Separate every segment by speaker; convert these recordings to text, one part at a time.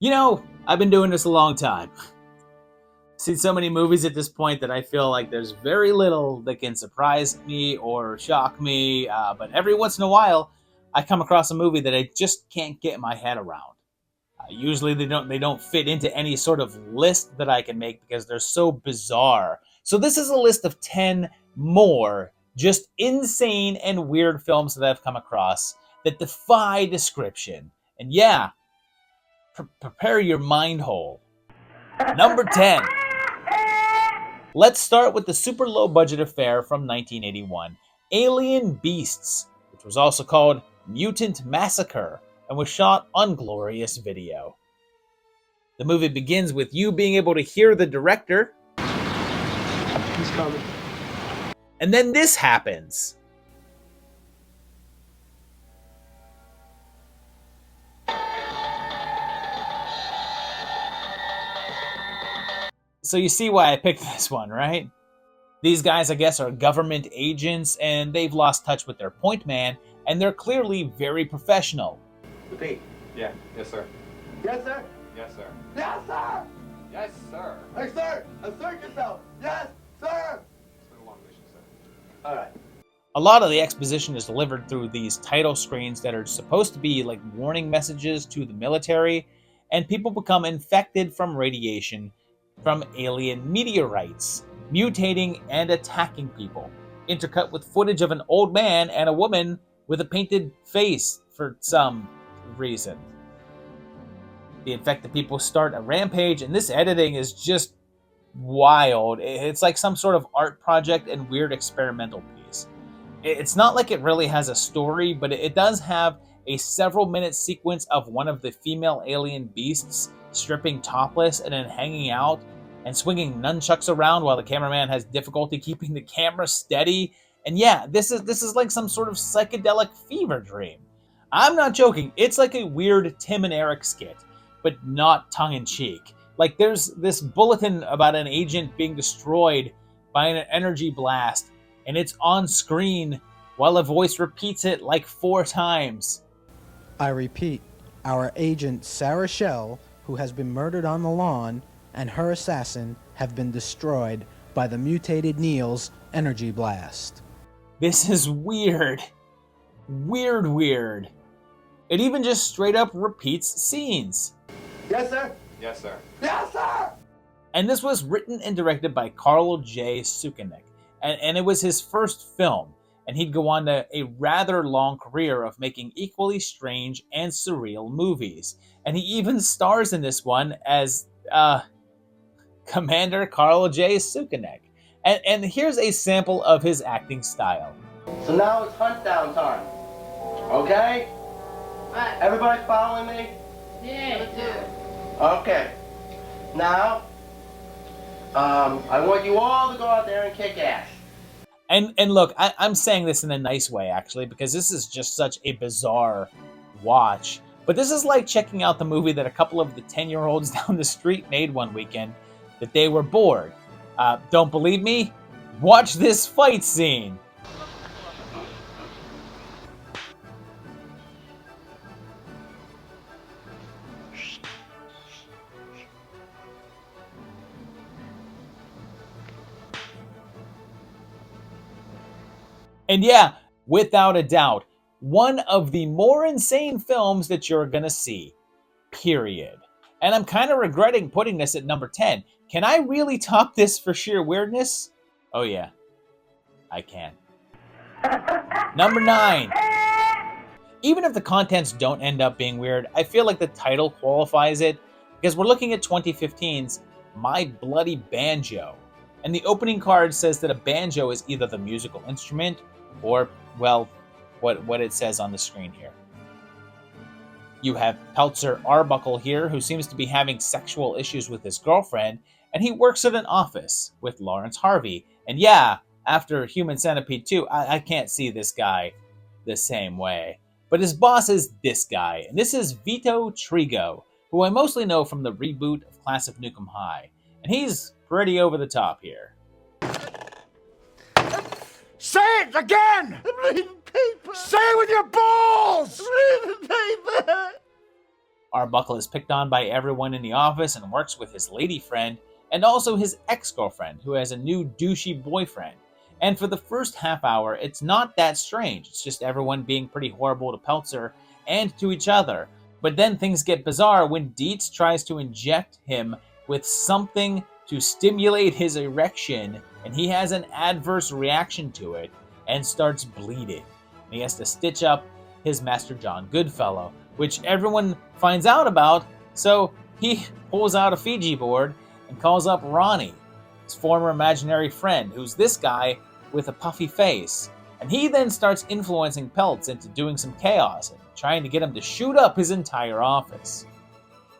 Speaker 1: You know, I've been doing this a long time. Seen so many movies at this point that I feel like there's very little that can surprise me or shock me. But every once in a while, I come across a movie that I just can't get my head around. Usually, they don't fit into any sort of list that I can make because they're so bizarre. So this is a list of 10 more just insane and weird films that I've come across that defy description. And yeah, prepare your mind hole. Number 10. Let's start with the super low budget affair from 1981, Alien Beasts, which was also called Mutant Massacre and was shot on glorious video. The movie begins with you being able to hear the director.
Speaker 2: He's coming.
Speaker 1: And then this happens. So you see why I picked this one, right? These guys, I guess, are government agents, and they've lost touch with their point man, and they're clearly very professional.
Speaker 2: Repeat.
Speaker 3: Yeah. Yes, sir.
Speaker 2: Yes, sir.
Speaker 3: Yes, sir.
Speaker 2: Yes, sir.
Speaker 3: Yes, sir.
Speaker 2: Hey, sir. Assert yourself. Yes, sir.
Speaker 3: It's been a long mission, sir.
Speaker 2: All right.
Speaker 1: A lot of the exposition is delivered through these title screens that are supposed to be like warning messages to the military, and people become infected from radiation from alien meteorites, mutating and attacking people, intercut with footage of an old man and a woman with a painted face for some reason. The infected people start a rampage, and this editing is just wild. It's like some sort of art project and weird experimental piece. It's not like it really has a story, but it does have a several minute sequence of one of the female alien beasts stripping topless and then hanging out and swinging nunchucks around while the cameraman has difficulty keeping the camera steady. And yeah, this is like some sort of psychedelic fever dream. I'm not joking. It's like a weird Tim and Eric skit, but not tongue-in-cheek. Like there's this bulletin about an agent being destroyed by an energy blast, and it's on screen while a voice repeats it like 4 times.
Speaker 4: I repeat, our agent Sarah Shell, who has been murdered on the lawn, and her assassin have been destroyed by the mutated Neil's energy blast.
Speaker 1: This is weird. Weird. It even just straight up repeats scenes.
Speaker 2: Yes, sir.
Speaker 3: Yes, sir.
Speaker 2: Yes, sir.
Speaker 1: And this was written and directed by Carl J. Suckling. And it was his first film. And he'd go on to a rather long career of making equally strange and surreal movies. And he even stars in this one as Commander Carl J. Suckling. And here's a sample of his acting style.
Speaker 2: So now it's hunt down time. Okay?
Speaker 5: Right.
Speaker 2: Everybody following me?
Speaker 5: Yeah.
Speaker 2: Okay. Now, I want you all to go out there and kick ass.
Speaker 1: And look, I'm saying this in a nice way, actually, because this is just such a bizarre watch. But this is like checking out the movie that a couple of the 10-year-olds down the street made one weekend that they were bored. Don't believe me? Watch this fight scene. And yeah, without a doubt, one of the more insane films that you're gonna see. Period. And I'm kind of regretting putting this at number 10. Can I really top this for sheer weirdness? Oh yeah, I can. Number 9. Even if the contents don't end up being weird, I feel like the title qualifies it because we're looking at 2015's My Bloody Banjo. And the opening card says that a banjo is either the musical instrument or, well, what it says on the screen here. You have Peltzer Arbuckle here, who seems to be having sexual issues with his girlfriend, and he works at an office with Lawrence Harvey. And yeah, after Human Centipede 2, I can't see this guy the same way. But his boss is this guy, and this is Vito Trigo, who I mostly know from the reboot of Class of Nukem High. And he's pretty over the top here.
Speaker 6: Say it again!
Speaker 5: I'm reading paper.
Speaker 6: Say it with your balls!
Speaker 5: I'm reading paper.
Speaker 1: Arbuckle is picked on by everyone in the office and works with his lady friend and also his ex-girlfriend, who has a new douchey boyfriend. And for the first half hour, it's not that strange. It's just everyone being pretty horrible to Peltzer and to each other. But then things get bizarre when Dietz tries to inject him with something to stimulate his erection, and he has an adverse reaction to it and starts bleeding. And he has to stitch up his Master John Goodfellow, which everyone finds out about, so he pulls out a Fiji board and calls up Ronnie, his former imaginary friend, who's this guy with a puffy face. And he then starts influencing Peltz into doing some chaos and trying to get him to shoot up his entire office.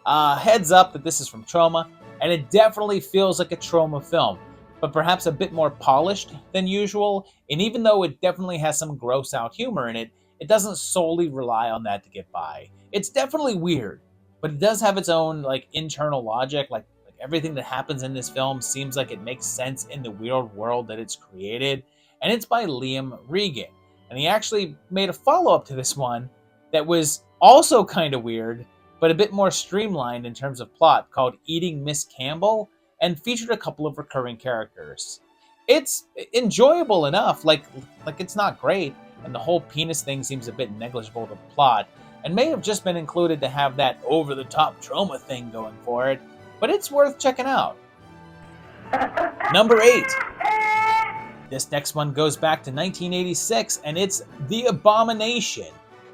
Speaker 1: Heads up that this is from Troma, and it definitely feels like a Troma film, but perhaps a bit more polished than usual, and even though it definitely has some gross out humor in it, it doesn't solely rely on that to get by. It's definitely weird, but it does have its own internal logic. Like everything that happens in this film seems like it makes sense in the weird world that it's created, and it's by Liam Regan. And he actually made a follow-up to this one that was also kind of weird, but a bit more streamlined in terms of plot, called Eating Miss Campbell, and featured a couple of recurring characters. It's enjoyable enough, like it's not great, and the whole penis thing seems a bit negligible to the plot, and may have just been included to have that over-the-top Troma thing going for it, but it's worth checking out. Number 8. This next one goes back to 1986, and it's The Abomination.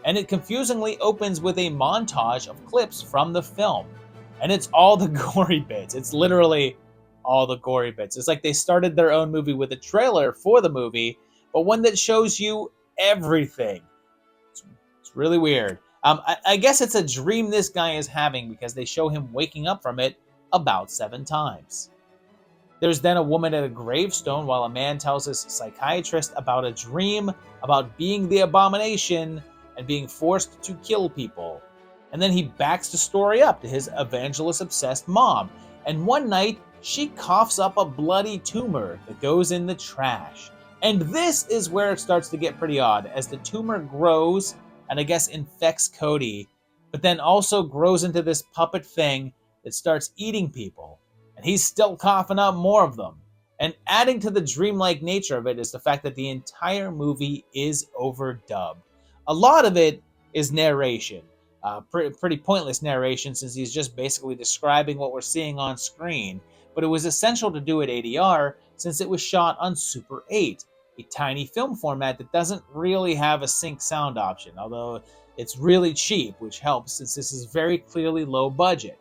Speaker 1: And it confusingly opens with a montage of clips from the film. And it's all the gory bits. It's literally all the gory bits. It's like they started their own movie with a trailer for the movie, but one that shows you everything. It's really weird. I guess it's a dream this guy is having because they show him waking up from it about 7 times. There's then a woman at a gravestone while a man tells his psychiatrist about a dream about being the Abomination and being forced to kill people. And then he backs the story up to his evangelist-obsessed mom. And one night, she coughs up a bloody tumor that goes in the trash. And this is where it starts to get pretty odd, as the tumor grows and I guess infects Cody, but then also grows into this puppet thing that starts eating people. And he's still coughing up more of them. And adding to the dreamlike nature of it is the fact that the entire movie is overdubbed. A lot of it is narration. Pretty pointless narration, since he's just basically describing what we're seeing on screen. But it was essential to do at ADR since it was shot on Super 8, a tiny film format that doesn't really have a sync sound option, although it's really cheap, which helps since this is very clearly low budget.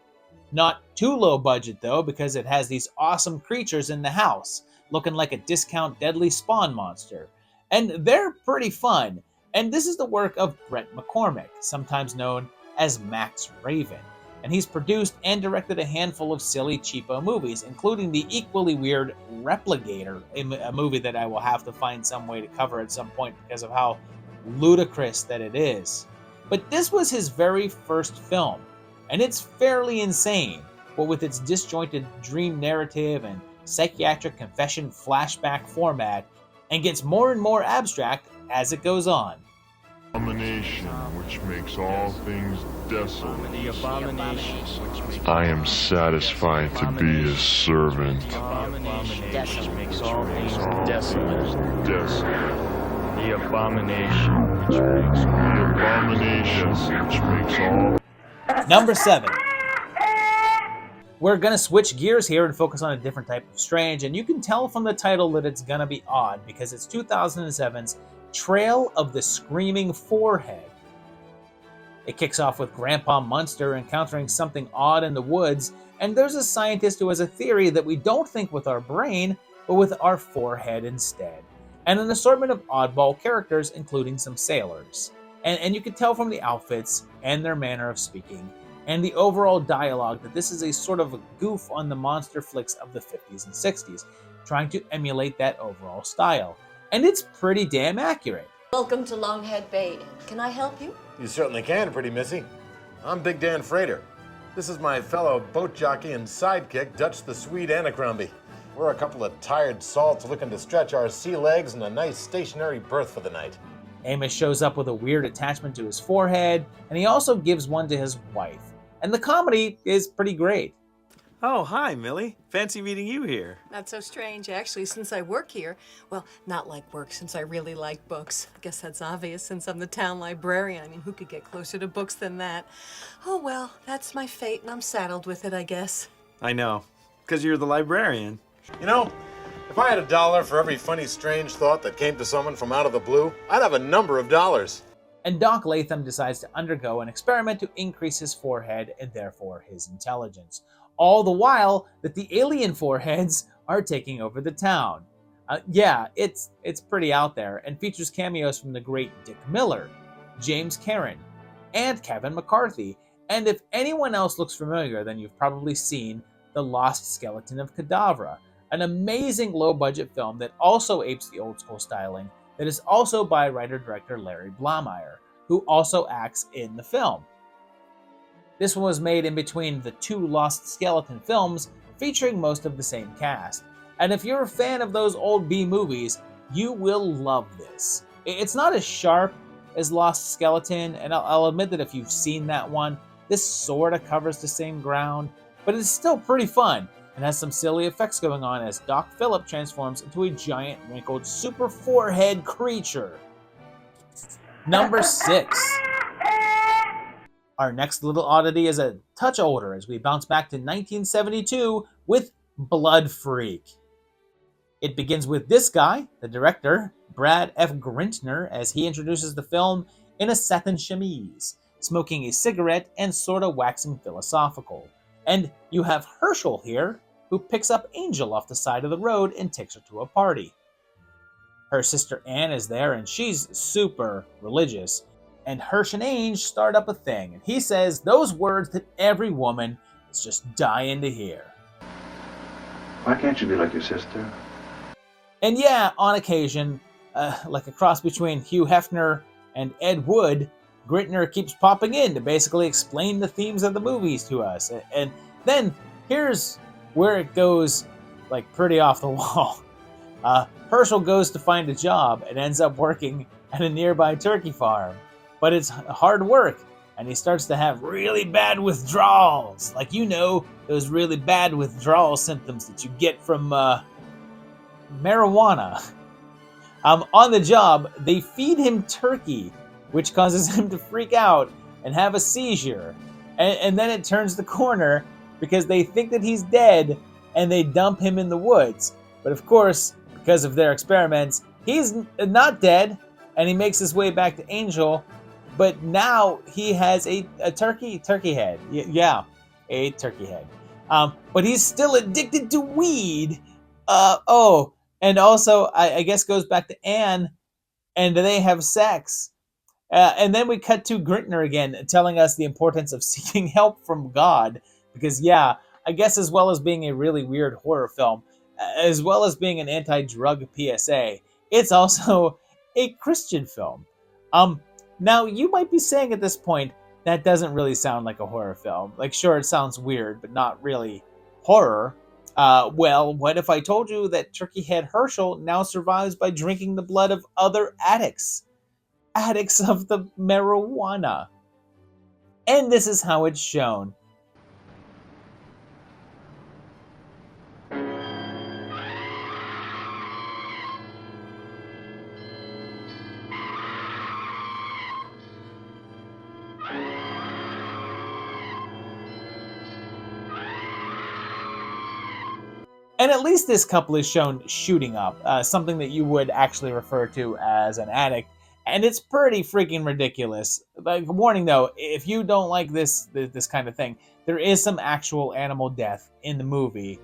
Speaker 1: Not too low budget though, because it has these awesome creatures in the house, looking like a discount deadly spawn monster. And they're pretty fun. And this is the work of Brett McCormick, sometimes known as Max Raven. And he's produced and directed a handful of silly, cheapo movies, including the equally weird Replicator, a movie that I will have to find some way to cover at some point because of how ludicrous that it is. But this was his very first film, and it's fairly insane, what with its disjointed dream narrative and psychiatric confession flashback format, and gets more and more abstract as it goes on.
Speaker 7: Abomination, which makes all things desolate.
Speaker 8: The abomination, which makes
Speaker 7: I am satisfied to be his servant.
Speaker 8: abomination, makes all things desolate.
Speaker 7: Desolate.
Speaker 8: The abomination, which makes
Speaker 7: The abomination, which makes all.
Speaker 1: Number 7. We're going to switch gears here and focus on a different type of strange, and you can tell from the title that it's going to be odd because it's 2007's Trail of the Screaming Forehead. It kicks off with Grandpa Munster encountering something odd in the woods, and there's a scientist who has a theory that we don't think with our brain, but with our forehead instead. And an assortment of oddball characters, including some sailors. And you can tell from the outfits and their manner of speaking, and the overall dialogue, that this is a sort of a goof on the monster flicks of the 50s and 60s, trying to emulate that overall style. And it's pretty damn accurate.
Speaker 9: Welcome to Longhead Bay. Can I help you?
Speaker 10: You certainly can, pretty missy. I'm Big Dan Frater. This is my fellow boat jockey and sidekick, Dutch the Swede Anacrumby. We're a couple of tired salts looking to stretch our sea legs and a nice stationary berth for the night.
Speaker 1: Amos shows up with a weird attachment to his forehead, and he also gives one to his wife. and the comedy is pretty great.
Speaker 11: Oh, hi, Millie. Fancy meeting you here.
Speaker 12: Not so strange, actually, since I work here. Well, not like work, since I really like books. I guess that's obvious, since I'm the town librarian. I mean, who could get closer to books than that? Oh, well, that's my fate, and I'm saddled with it, I guess.
Speaker 11: I know, because you're the librarian.
Speaker 10: You know, if I had $1 for every funny, strange thought that came to someone from out of the blue, I'd have a number of dollars.
Speaker 1: And Doc Latham decides to undergo an experiment to increase his forehead and therefore his intelligence. All the while that the alien foreheads are taking over the town. Yeah, it's pretty out there, and features cameos from the great Dick Miller, James Karen, and Kevin McCarthy. And if anyone else looks familiar, then you've probably seen The Lost Skeleton of Cadavra, an amazing low-budget film that also apes the old-school styling, that is also by writer-director Larry Blomeyer, who also acts in the film. This one was made in between the two Lost Skeleton films, featuring most of the same cast. And if you're a fan of those old B movies, you will love this. It's not as sharp as Lost Skeleton, and I'll admit that if you've seen that one, this sort of covers the same ground, but it's still pretty fun and has some silly effects going on as Doc Phillip transforms into a giant wrinkled super forehead creature. Number 6. Our next little oddity is a touch older as we bounce back to 1972 with Blood Freak. It begins with this guy, the director, Brad F. Grintner, as he introduces the film in a satin chemise, smoking a cigarette and sorta waxing philosophical. And you have Herschel here, who picks up Angel off the side of the road and takes her to a party. Her sister Anne is there and she's super religious, and Hirsch and Ainge start up a thing, and he says those words that every woman is just dying to hear.
Speaker 13: Why can't you be like your sister?
Speaker 1: And yeah, on occasion, like a cross between Hugh Hefner and Ed Wood, Grintner keeps popping in to basically explain the themes of the movies to us. And then here's where it goes like pretty off the wall. Herschel goes to find a job and ends up working at a nearby turkey farm. But it's hard work, and he starts to have really bad withdrawals. Like, you know, those really bad withdrawal symptoms that you get from marijuana. On the job, they feed him turkey, which causes him to freak out and have a seizure. And then it turns the corner because they think that he's dead, and they dump him in the woods. But of course, because of their experiments, he's not dead, and he makes his way back to Angel. But now he has a turkey head. Yeah, a turkey head. But he's still addicted to weed. And also, I guess goes back to Anne, and they have sex. And then we cut to Grintner again, telling us the importance of seeking help from God. Because, yeah, I guess as well as being a really weird horror film, as well as being an anti-drug PSA, it's also a Christian film. Now, you might be saying at this point, that doesn't really sound like a horror film. Like, sure, it sounds weird, but not really horror. Well, what if I told you that Turkey Head Herschel now survives by drinking the blood of other addicts? Addicts of the marijuana. And this is how it's shown. And at least this couple is shown shooting up, something that you would actually refer to as an addict, and it's pretty freaking ridiculous. Like, warning though, if you don't like this kind of thing, there is some actual animal death in the movie.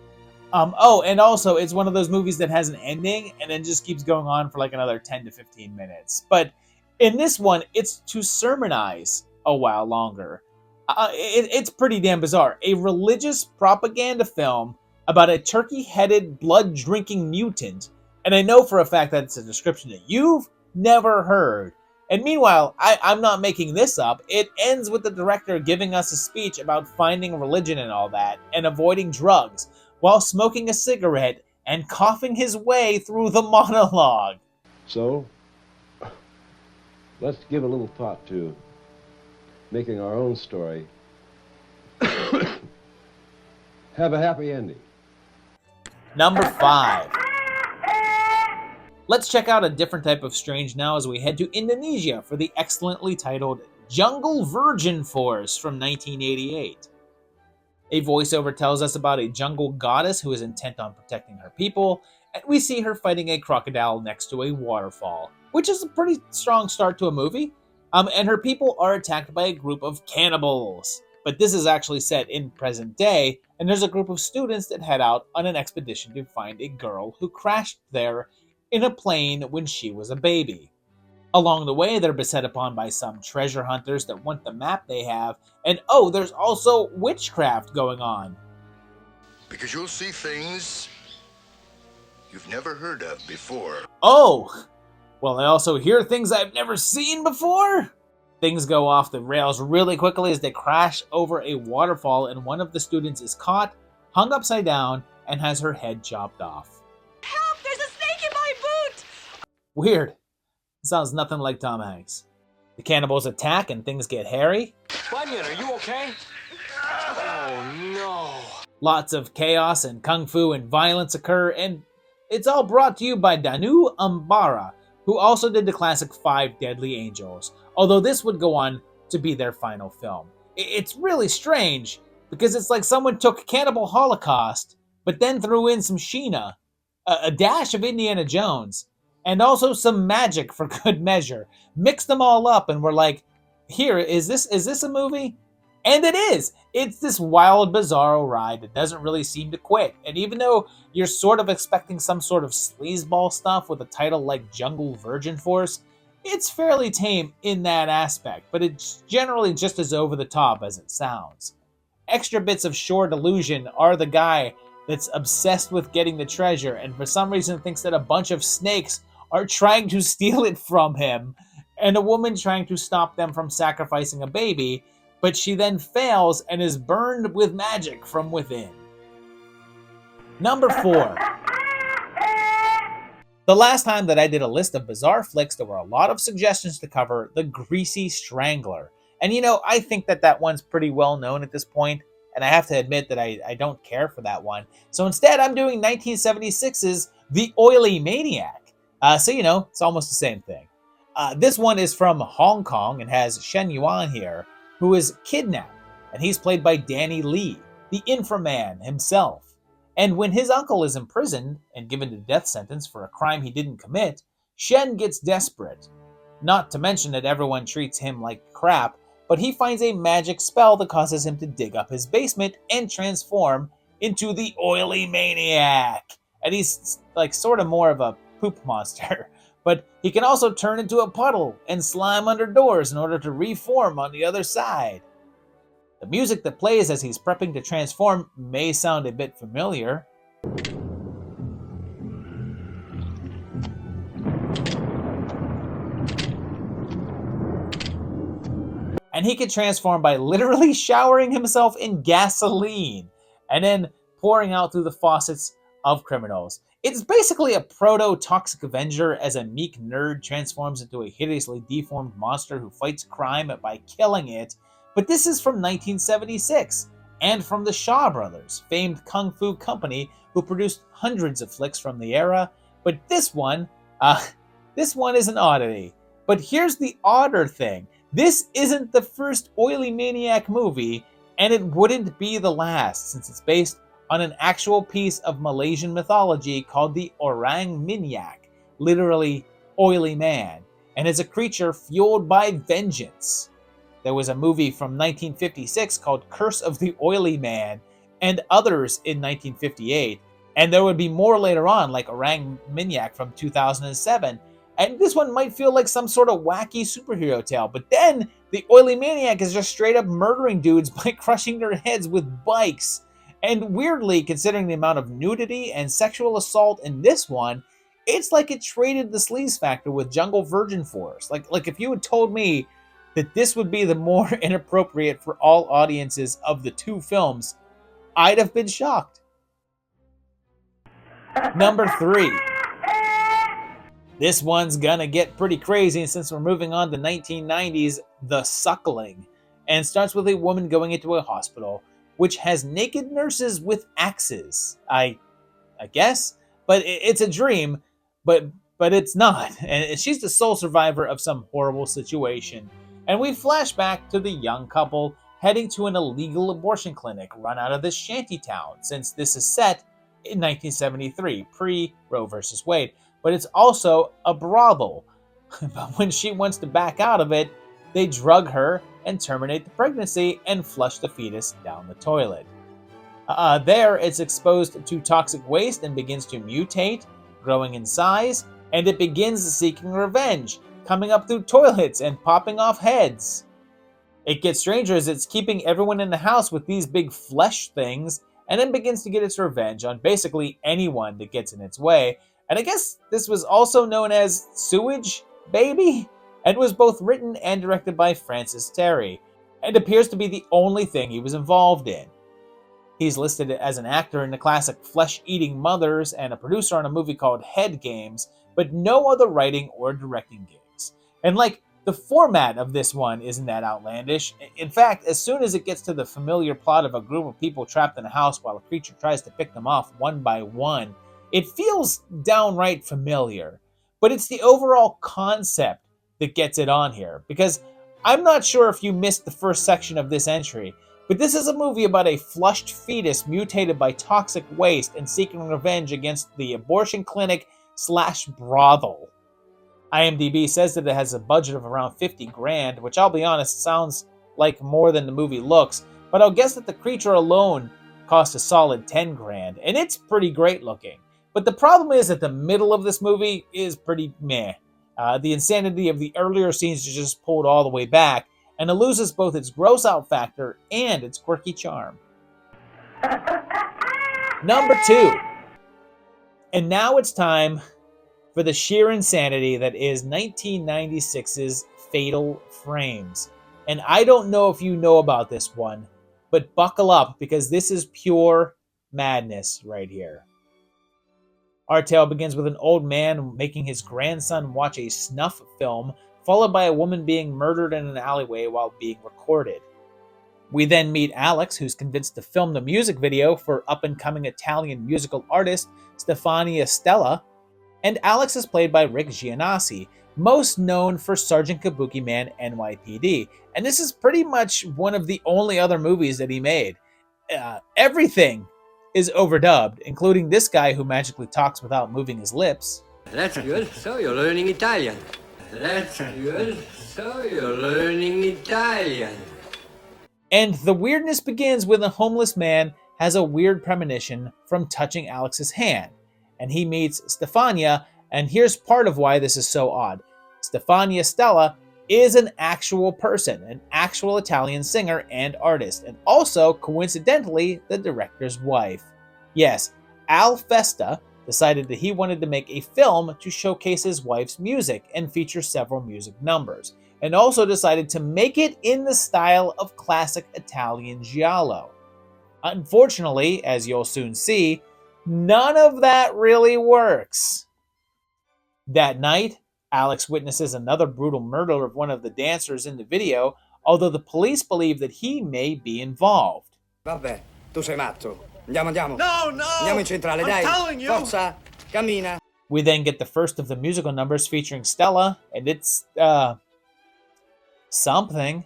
Speaker 1: And also, it's one of those movies that has an ending and then just keeps going on for like another 10 to 15 minutes. But in this one, it's to sermonize a while longer. It's pretty damn bizarre. A religious propaganda film about a turkey-headed, blood-drinking mutant, and I know for a fact that it's a description that you've never heard. And meanwhile, I'm not making this up. It ends with the director giving us a speech about finding religion and all that, and avoiding drugs, while smoking a cigarette and coughing his way through the monologue.
Speaker 14: So, let's give a little thought to making our own story have a happy ending.
Speaker 1: Number 5. Let's check out a different type of strange now as we head to Indonesia for the excellently titled Jungle Virgin Force from 1988. A voiceover tells us about a jungle goddess who is intent on protecting her people, and we see her fighting a crocodile next to a waterfall, which is a pretty strong start to a movie. And her people are attacked by a group of cannibals. But this is actually set in present day, and there's a group of students that head out on an expedition to find a girl who crashed there in a plane when she was a baby. Along the way, they're beset upon by some treasure hunters that want the map they have, and oh, there's also witchcraft going on.
Speaker 15: Because you'll see things you've never heard of before.
Speaker 1: Oh! Well, I also hear things I've never seen before? Things go off the rails really quickly as they crash over a waterfall, and one of the students is caught, hung upside down, and has her head chopped off.
Speaker 5: Help! There's a snake in my boot!
Speaker 1: Weird. Sounds nothing like Tom Hanks. The cannibals attack and things get hairy.
Speaker 14: Bunyan, are you okay? Oh no.
Speaker 1: Lots of chaos and kung fu and violence occur, and it's all brought to you by Danu Ambara, who also did the classic 5 Deadly Angels, although this would go on to be their final film. It's really strange, because it's like someone took Cannibal Holocaust, but then threw in some Sheena, a dash of Indiana Jones, and also some magic for good measure. Mixed them all up and we're like, here, is this a movie? And it is! It's this wild, bizarro ride that doesn't really seem to quit. And even though you're sort of expecting some sort of sleazeball stuff with a title like Jungle Virgin Force, it's fairly tame in that aspect, but it's generally just as over the top as it sounds. Extra bits of shore delusion are the guy that's obsessed with getting the treasure and for some reason thinks that a bunch of snakes are trying to steal it from him, and a woman trying to stop them from sacrificing a baby, but she then fails and is burned with magic from within. Number 4. The last time that I did a list of bizarre flicks, there were a lot of suggestions to cover The Greasy Strangler. And you know, I think that one's pretty well known at this point, and I have to admit that I don't care for that one. So instead, I'm doing 1976's The Oily Maniac. So you know, it's almost the same thing. This one is from Hong Kong and has Shen Yuan here, who is kidnapped, and he's played by Danny Lee, the inframan himself. And when his uncle is imprisoned and given a death sentence for a crime he didn't commit, Shen gets desperate. Not to mention that everyone treats him like crap, but he finds a magic spell that causes him to dig up his basement and transform into the Oily Maniac. And he's like sort of more of a poop monster, but he can also turn into a puddle and slime under doors in order to reform on the other side. The music that plays as he's prepping to transform may sound a bit familiar. And he can transform by literally showering himself in gasoline and then pouring out through the faucets of criminals. It's basically a proto-Toxic Avenger as a meek nerd transforms into a hideously deformed monster who fights crime by killing it. But this is from 1976, and from the Shaw Brothers, famed kung fu company who produced hundreds of flicks from the era. But this one is an oddity. But here's the odder thing. This isn't the first Oily Maniac movie, and it wouldn't be the last, since it's based on an actual piece of Malaysian mythology called the Orang Minyak, literally oily man, and is a creature fueled by vengeance. There was a movie from 1956 called Curse of the Oily Man, and others in 1958, and there would be more later on, like Orang Minyak from 2007, and this one might feel like some sort of wacky superhero tale, but then the Oily Maniac is just straight up murdering dudes by crushing their heads with bikes. And weirdly, considering the amount of nudity and sexual assault in this one, it's like it traded the sleaze factor with Jungle Virgin Force. Like if you had told me that this would be the more inappropriate for all audiences of the two films, I'd have been shocked. Number 3. This one's gonna get pretty crazy since we're moving on to 1990's The Suckling, and starts with a woman going into a hospital which has naked nurses with axes. I guess, but it's a dream, but it's not. And she's the sole survivor of some horrible situation. And we flash back to the young couple heading to an illegal abortion clinic run out of this shanty town, since this is set in 1973, pre-Roe versus Wade. But it's also a brothel. But when she wants to back out of it, they drug her and terminate the pregnancy and flush the fetus down the toilet. There, it's exposed to toxic waste and begins to mutate, growing in size, and it begins seeking revenge, coming up through toilets and popping off heads. It gets stranger as it's keeping everyone in the house with these big flesh things, and then begins to get its revenge on basically anyone that gets in its way. And I guess this was also known as Sewage Baby, and was both written and directed by Francis Terry, and appears to be the only thing he was involved in. He's listed as an actor in the classic Flesh-Eating Mothers and a producer on a movie called Head Games, but no other writing or directing gigs. And the format of this one isn't that outlandish. In fact, as soon as it gets to the familiar plot of a group of people trapped in a house while a creature tries to pick them off one by one, it feels downright familiar. But it's the overall concept that gets it on here, because I'm not sure if you missed the first section of this entry, but this is a movie about a flushed fetus mutated by toxic waste and seeking revenge against the abortion clinic / brothel. IMDb says that it has a budget of around $50,000, which I'll be honest sounds like more than the movie looks, but I'll guess that the creature alone cost a solid $10,000, and it's pretty great looking. But the problem is that the middle of this movie is pretty meh. The insanity of the earlier scenes is just pulled all the way back, and it loses both its gross out factor and its quirky charm. Number 2. And now it's time for the sheer insanity that is 1996's Fatal Frames. And I don't know if you know about this one, but buckle up, because this is pure madness right here. Our tale begins with an old man making his grandson watch a snuff film, followed by a woman being murdered in an alleyway while being recorded. We then meet Alex, who's convinced to film the music video for up-and-coming Italian musical artist Stefania Stella, and Alex is played by Rick Gianassi, most known for Sergeant Kabuki Man NYPD, and this is pretty much one of the only other movies that he made. Everything is overdubbed, including this guy who magically talks without moving his lips.
Speaker 16: That's good, so you're learning Italian. That's good, so you're learning Italian.
Speaker 1: And the weirdness begins when the homeless man has a weird premonition from touching Alex's hand, and he meets Stefania, and here's part of why this is so odd. Stefania Stella is an actual person, an actual Italian singer and artist, and also, coincidentally, the director's wife. Yes, Al Festa decided that he wanted to make a film to showcase his wife's music and feature several music numbers, and also decided to make it in the style of classic Italian giallo. Unfortunately, as you'll soon see, none of that really works. That night, Alex witnesses another brutal murder of one of the dancers in the video, although the police believe that he may be involved.
Speaker 16: Vabbè, tu sei matto. Andiamo.
Speaker 6: No!
Speaker 16: Andiamo in centrale, dai.
Speaker 6: I'm telling you!
Speaker 16: Forza, cammina.
Speaker 1: We then get the first of the musical numbers featuring Stella, and it's, something.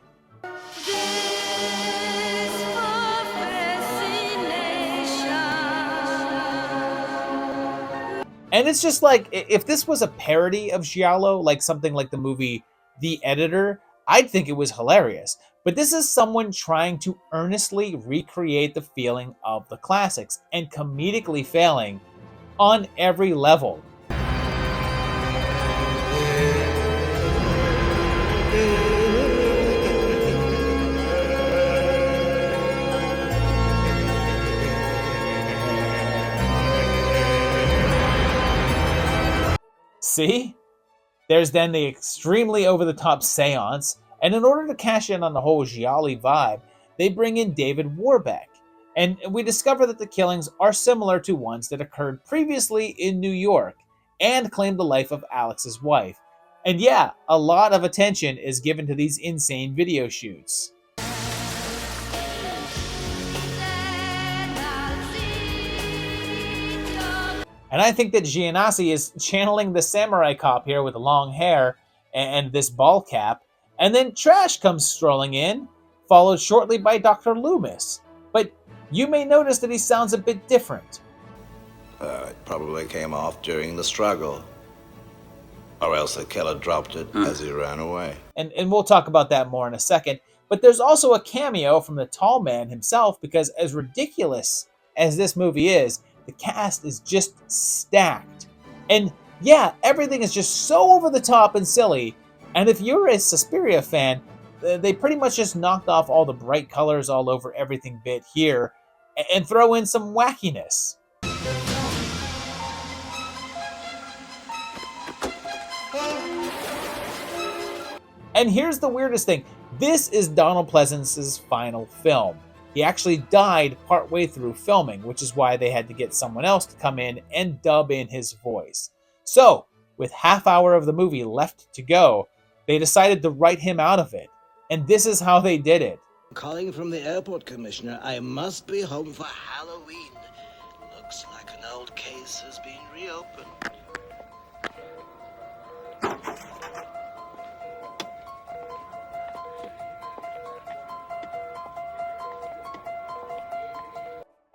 Speaker 1: And it's just like, if this was a parody of giallo, like something like the movie The Editor, I'd think it was hilarious. But this is someone trying to earnestly recreate the feeling of the classics and comedically failing on every level. See? There's then the extremely over-the-top seance, and in order to cash in on the whole giallo vibe, they bring in David Warbeck. And we discover that the killings are similar to ones that occurred previously in New York, and claim the life of Alex's wife. And yeah, a lot of attention is given to these insane video shoots. And I think that Gianassi is channeling the samurai cop here with the long hair and this ball cap. And then Trash comes strolling in, followed shortly by Dr. Loomis. But you may notice that he sounds a bit different.
Speaker 17: It probably came off during the struggle. Or else the killer dropped it as he ran away.
Speaker 1: And we'll talk about that more in a second. But there's also a cameo from the tall man himself, because as ridiculous as this movie is, the cast is just stacked. And yeah, everything is just so over the top and silly. And if you're a Suspiria fan, they pretty much just knocked off all the bright colors all over everything bit here and throw in some wackiness. And here's the weirdest thing. This is Donald Pleasence's final film. He actually died partway through filming, which is why they had to get someone else to come in and dub in his voice. So, with half hour of the movie left to go, they decided to write him out of it. And this is how they did it.
Speaker 17: Calling from the airport, Commissioner. I must be home for Halloween. Looks like an old case has been reopened.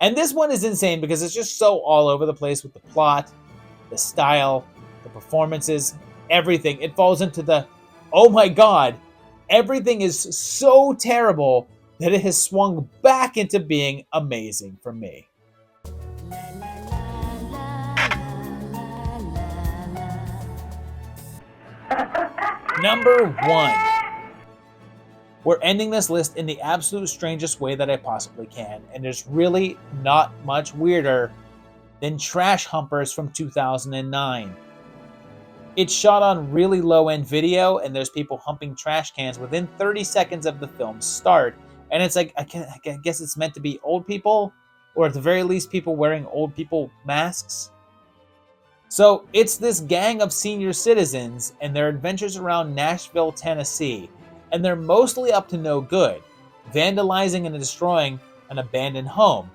Speaker 1: And this one is insane because it's just so all over the place with the plot, the style, the performances, everything. It falls into the, oh my god, everything is so terrible that it has swung back into being amazing for me. Number 1. We're ending this list in the absolute strangest way that I possibly can, and there's really not much weirder than Trash Humpers from 2009. It's shot on really low-end video, and there's people humping trash cans within 30 seconds of the film's start, and it's like, I guess it's meant to be old people, or at the very least people wearing old people masks. So it's this gang of senior citizens and their adventures around Nashville, Tennessee, and they're mostly up to no good, vandalizing and destroying an abandoned home,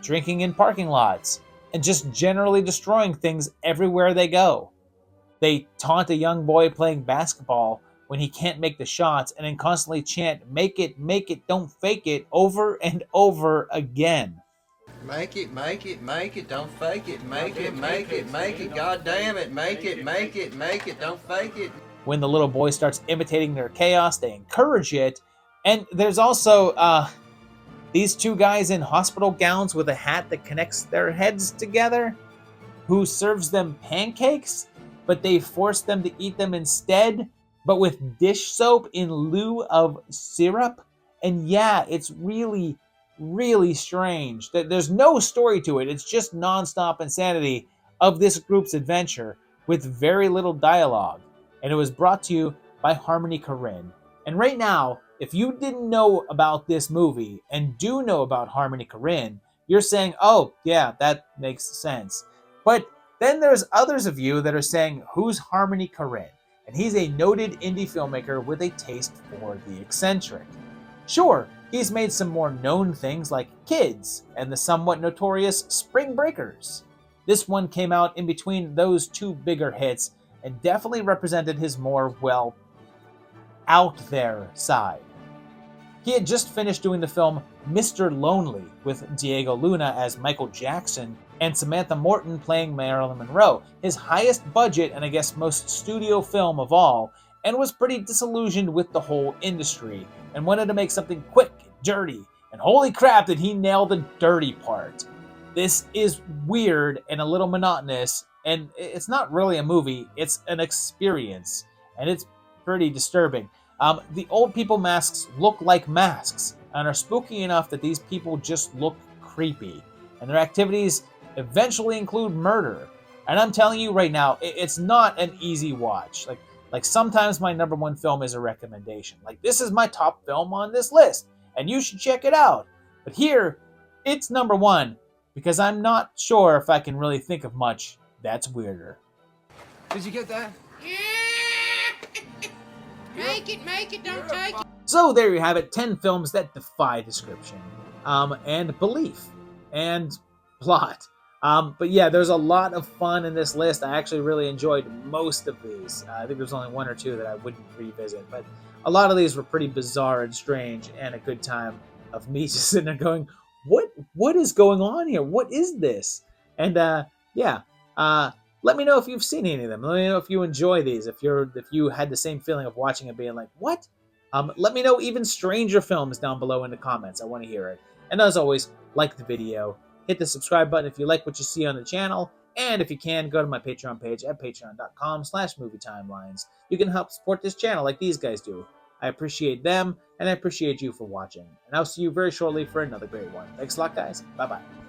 Speaker 1: drinking in parking lots, and just generally destroying things everywhere they go. They taunt a young boy playing basketball when he can't make the shots, and then constantly chant, make it, don't fake it, over and over again.
Speaker 2: Make it, don't fake it, make it, god damn it, make it, don't fake it.
Speaker 1: When the little boy starts imitating their chaos, they encourage it. And there's also these two guys in hospital gowns with a hat that connects their heads together, who serves them pancakes, but they force them to eat them instead, but with dish soap in lieu of syrup. And yeah, it's really, really strange. There's no story to it. It's just nonstop insanity of this group's adventure with very little dialogue. And it was brought to you by Harmony Korine. And right now, if you didn't know about this movie and do know about Harmony Korine, you're saying, oh, yeah, that makes sense. But then there's others of you that are saying, who's Harmony Korine? And he's a noted indie filmmaker with a taste for the eccentric. Sure, he's made some more known things like Kids and the somewhat notorious Spring Breakers. This one came out in between those two bigger hits and definitely represented his more, well, out there side. He had just finished doing the film Mr. Lonely with Diego Luna as Michael Jackson and Samantha Morton playing Marilyn Monroe, his highest budget and I guess most studio film of all, and was pretty disillusioned with the whole industry and wanted to make something quick and dirty, and holy crap did he nail the dirty part. This is weird and a little monotonous, and it's not really a movie, it's an experience, and it's pretty disturbing. The old people masks look like masks and are spooky enough that these people just look creepy, and their activities eventually include murder. And I'm telling you right now, it's not an easy watch. Like sometimes my number 1 film is a recommendation. Like, this is my top film on this list, and you should check it out. But here, it's number 1, because I'm not sure if I can really think of much that's weirder.
Speaker 6: Did you get that?
Speaker 5: Make it, don't take it.
Speaker 1: So there you have it, 10 films that defy description, and belief, and plot. But yeah, there's a lot of fun in this list. I actually really enjoyed most of these. I think there's only one or two that I wouldn't revisit, but a lot of these were pretty bizarre and strange, and a good time of me just sitting there going, what is going on here? What is this? And yeah, let me know if you've seen any of them. Let me know if you enjoy these. If you had the same feeling of watching it, being like, what? Let me know even stranger films down below in the comments. I want to hear it. And as always, like the video, hit the subscribe button if you like what you see on the channel, and if you can, go to my Patreon page at patreon.com/movietimelines. You can help support this channel like these guys do. I appreciate them, and I appreciate you for watching. And I'll see you very shortly for another great one. Thanks a lot, guys. Bye-bye.